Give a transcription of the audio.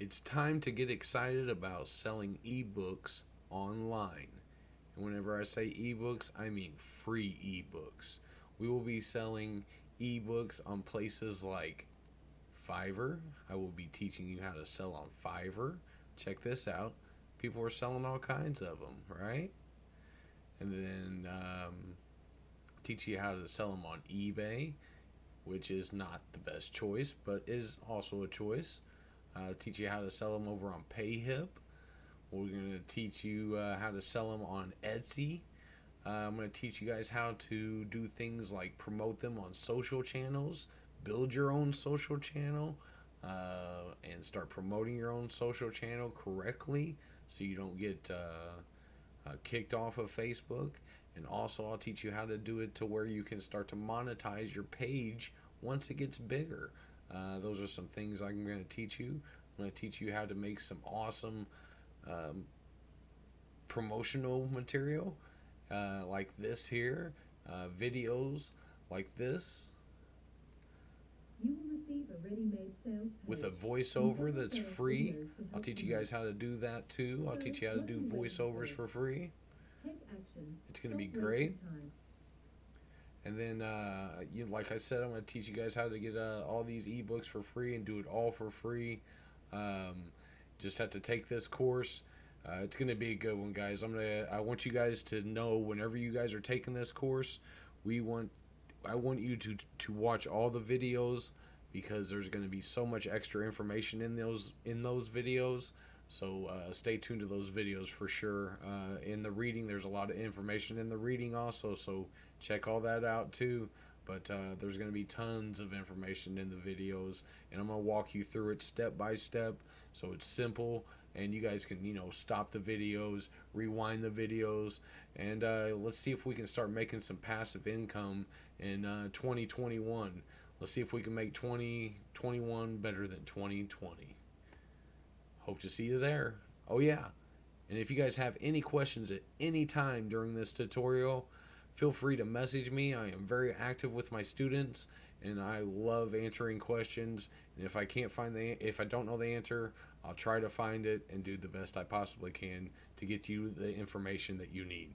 It's time to get excited about selling ebooks online. And whenever I say ebooks, I mean free ebooks. We will be selling ebooks on places like Fiverr. I will be teaching you how to sell on Fiverr. Check this out. People are selling all kinds of them, right? And then teach you how to sell them on eBay, which is not the best choice, but is also a choice. Teach you how to sell them over on PayHip. We're going to teach you how to sell them on Etsy. I'm going to teach you guys how to do things like promote them on social channels, build your own social channel, and start promoting your own social channel correctly so you don't get kicked off of Facebook. And also I'll teach you how to do it to where you can start to monetize your page once it gets bigger. Those are some things I'm going to teach you. I'm going to teach you how to make some awesome promotional material like this here, videos like this. You will receive a ready-made sales page with a voiceover that's free. I'll teach you guys how to do that too. I'll teach you how to do voiceovers for free. Take action. It's going to be great. And then, like I said, I'm going to teach you guys how to get all these ebooks for free and do it all for free. Just have to take this course. It's going to be a good one, guys. I want you guys to know whenever you guys are taking this course, I want you to watch all the videos because there's going to be so much extra information in those videos. So stay tuned to those videos for sure. In the reading, there's a lot of information in the reading also, so check all that out too. But there's going to be tons of information in the videos, and I'm going to walk you through it step by step so it's simple, and you guys can, stop the videos, rewind the videos, and let's see if we can start making some passive income in 2021. Let's see if we can make 2021 better than 2020. Hope to see you there. Oh yeah, and if you guys have any questions at any time during this tutorial, feel free to message me. I am very active with my students, and I love answering questions. And if I don't know the answer, I'll try to find it and do the best I possibly can to get you the information that you need.